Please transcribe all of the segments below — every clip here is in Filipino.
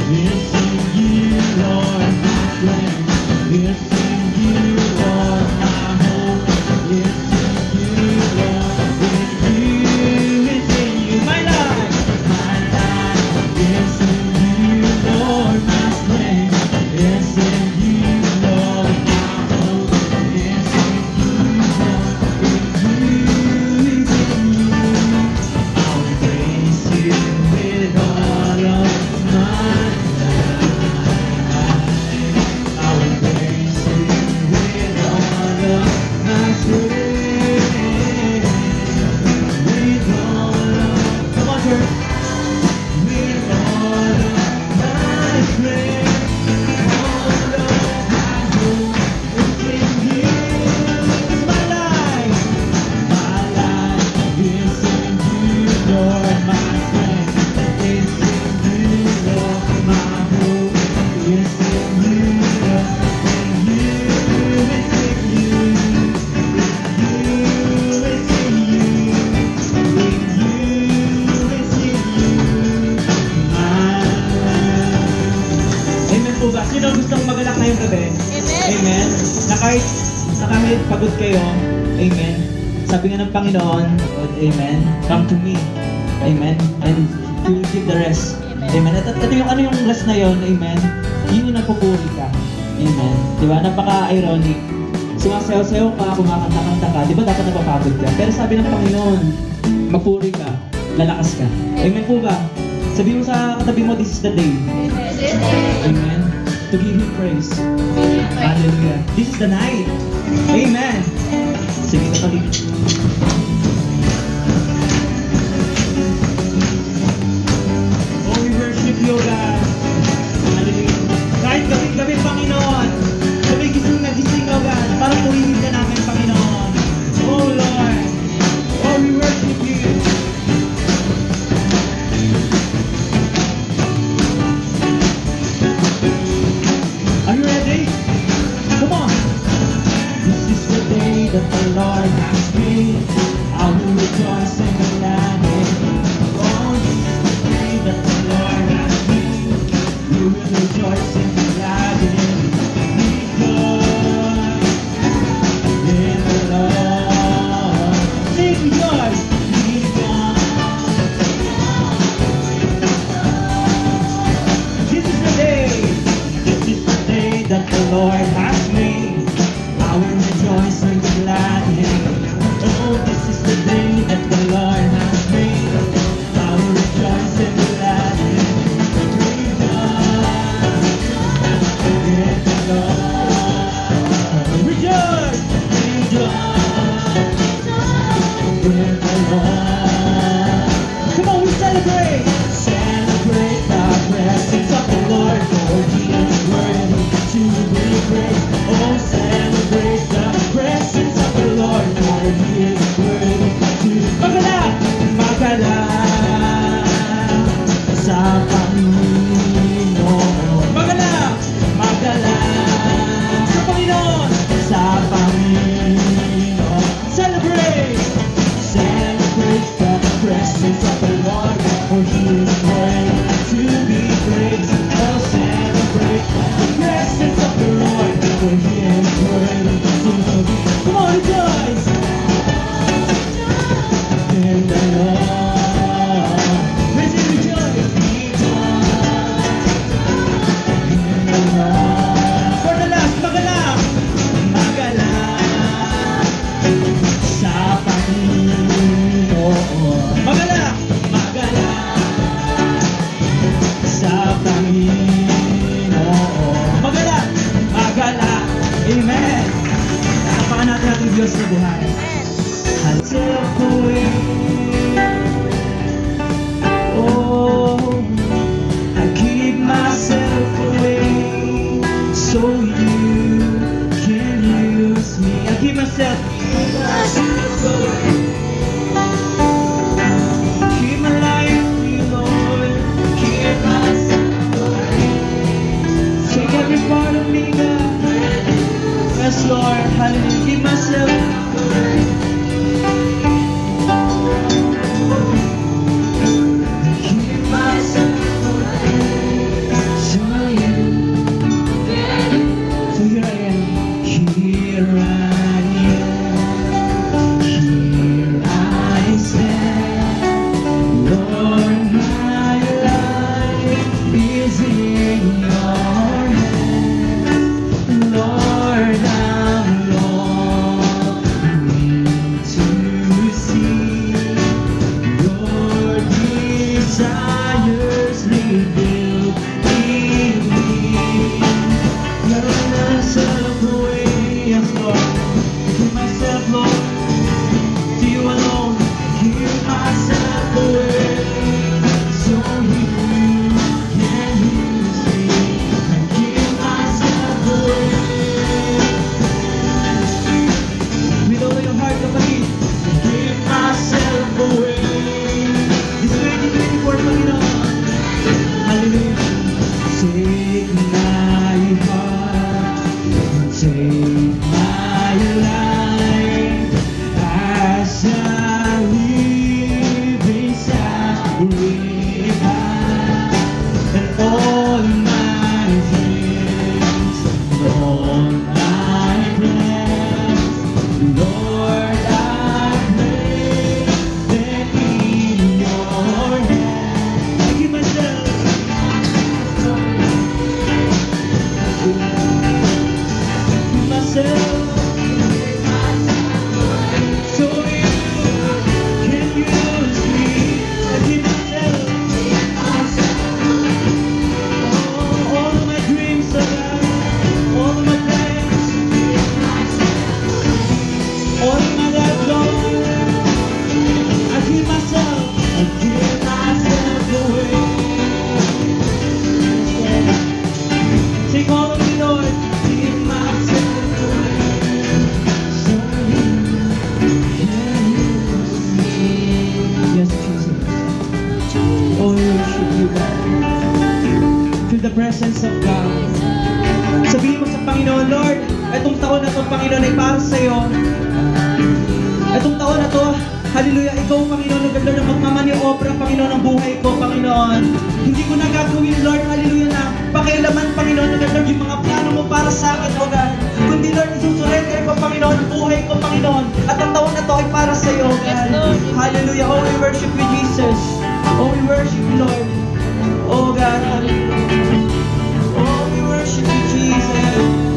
It's in you, Lord, my strength. It's in you, Lord, my hope. It's in you, Lord. It's in you, my life. My life. It's in you, Lord, my strength. It's in you, Lord, my hope. It's in you, Lord. It's in you. I'll praise you with all of my life. I will praise you with all of my strength. With all of, come on, church. With all of my strength, all of my hope is in you. My life is in you, Lord, my strength is in you, Lord, my hope is in you, Lord, in you, it's in you, it's in you, it's in you, my life. Amen po ba? Sino gustong magalak ngayong gabi? Amen. Na kahit pagod kayo, amen. Sabi nga ng Panginoon, amen, come to me. Amen. And He will give the rest. Amen. At ito yung ano yung rest na yon, amen. Yun yung nagpupuri ka. Amen. Diba? Napaka-ironic. Sumasayaw-sayaw ka, kumakanta-kanta ka. Diba dapat napapagod ka? Pero sabi ng Panginoon, magpuri ka, lalakas ka. Amen po ba? Sabi mo sa katabi mo, this is the day. Amen. To give Him praise. Hallelujah. This is the night. Amen. Sige na kali. Oh, we worship you, God. Hallelujah. Kahit gabi-gabi, Panginoon, sabi gising na gising, oh God, para purihin ka namin, Panginoon. Oh, Lord. Oh, we worship you. Are you ready? Come on. This is the day that the Lord has made. and all my dreams, and all my plans, Lord, I place them in your hands. I give myself. So you can use me. I give myself. All of my dreams are gone, all of my plans, all of my life long. I give myself away. Take all of me, Lord. Give myself away. So you can use me. Yes, Jesus. Oh, we worship you, God. Feel the presence of God. Sabihin mo sa Panginoon, Lord, itong taon na to, Panginoon, ay para sa iyo. Itong taon na to, hallelujah, ikaw, Panginoon, Lord, na magmamaniobra, Panginoon, ang buhay ko, Panginoon. Hindi ko na gagawin, Lord, hallelujah, na pakialaman, Panginoon, Lord, yung mga plano mo para sa akin, O God. Kundi, Lord, isusurrender ko, Panginoon, ang buhay ko, Panginoon. At ang taon na to ay para sa iyo, God. Hallelujah. Oh, we worship you, Jesus. Oh, we worship you, Lord. Oh, God, hallelujah. Oh, we worship you, Jesus.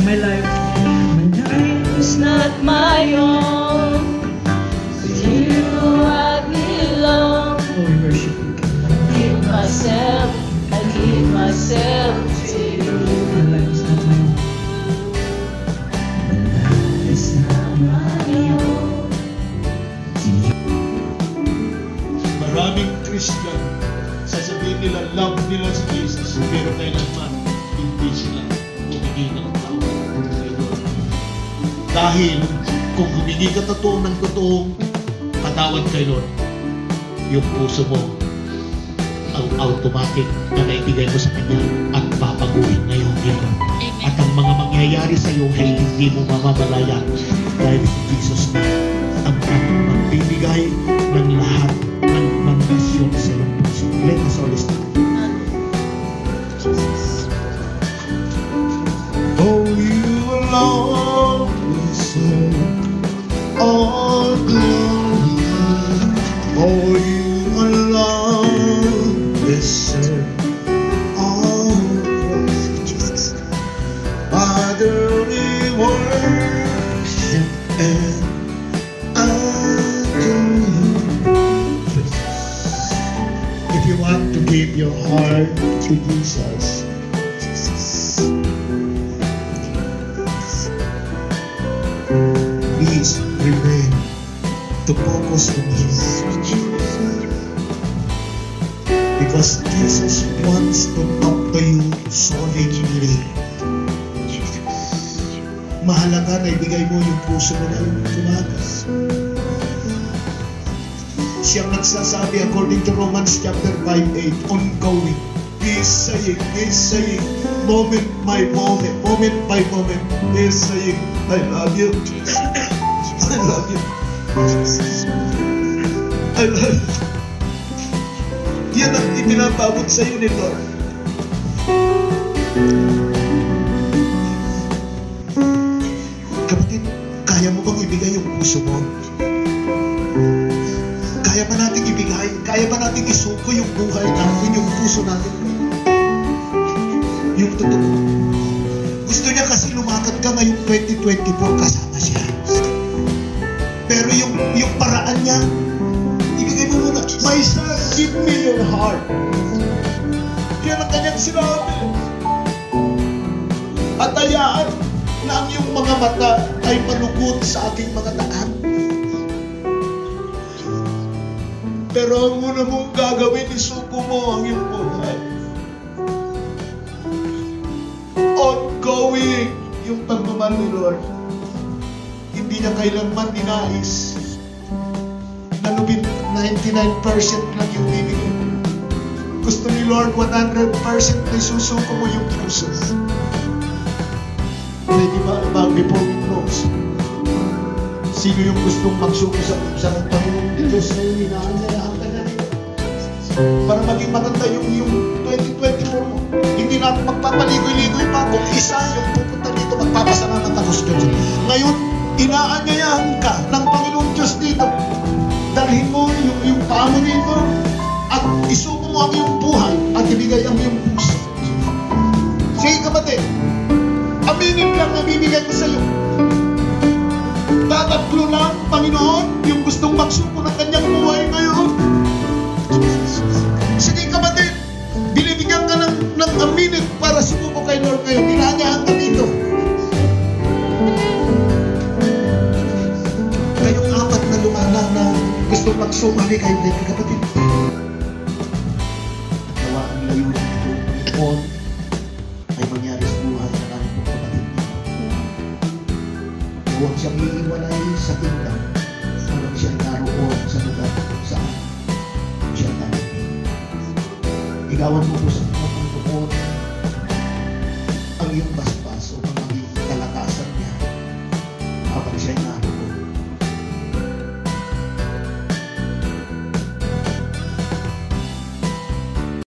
My life is not my own. To you I belong. Oh, we worship you. Give myself, I give myself to you. My life is not my own. My life is not my own. Maraming Christian, sasabihin nila, love nila si Jesus, pero kailanman hindi sila humingi ng tawad kay Lord. Dahil kung humingi ka ng totoong patawad kay Lord, yung puso mo ang automatic na naibigay mo sa Kanya at papaguhin na yung Lord. At ang mga mangyayari sa iyo ay hindi mo mamamalaya dahil si Jesus na ang magbibigay ng lahat ng mandasyon sa iyong puso. Let us all stand. Oh, you alone deserve all glory. Oh, you alone deserve all praise. Father, we worship and adore you. If you want to give your heart to Jesus, please remain to focus on Him. Because Jesus wants to talk to you solemnly. Mahalaga na ibigay mo yung puso mo na yung tumagas. Siyang nagsasabi according to Romans chapter 5:8, ongoing. He's saying, moment by moment by moment, He's saying, I love you. I love you. I love you. Yan ang ipinapabot sa iyo ni Lord. Kapatid, kaya mo bang ibigay yung puso mo? Kaya ba natin ibigay? Kaya ba natin isuko yung buhay natin, yung puso natin? Yung totoo. Gusto niya kasi lumakad ka ngayong 2024 kasama siya. Pero yung paraan niya, ibigay mo muna, my son, give me your heart. Yan ang kanyang sinabi. At hayaan na ang iyong mga mata ay malugod sa aking mga daan. Pero ang muna mong gagawin, isuko mo ang iyong buhay. Ongoing yung pagmamahal ni Lord. Hindi niya kailanman dinais na 99% lang yung bibigay. Gusto ni Lord 100% na isusuko mo yung puso. Ready ba? Before we close, sino yung gustong magsuko sa Panginoon Diyos na yung inaanyayahan ka na rin? Para maging maganda yung 2024 mo. Hindi na ako magpapaligoy-ligoy pa. Kung isa yung pupunta dito, magpapasalamat ako sa Diyos. Ngayon, inaanyayahan ka ng Panginoon Diyos dito. Dalhin mo yung paa mo dito at isuko mo ang iyong buhay at ibigay ang iyong puso. Sige kapatid, aminin lang na bibigay ko sa iyo. Tatatlo lang, Panginoon, yung gustong magsuko ng kanyang buhay ngayon. Sige kapatid, binibigyan ka ng aminin para sumuko kay Lord ngayon. Inaanyahan ka dito. Kayong apat na lumana na gustong magsumali kay Lord, kapatid. Nawa ang layunin ito noon ay mangyari sa buhay ng aming kapatid niya. Huwag siyang iiwalay sa kingdom hanggang siya naroon sa lugar saan siya tayo. Igawan mo po sa mga Panginoon ang iyong basta.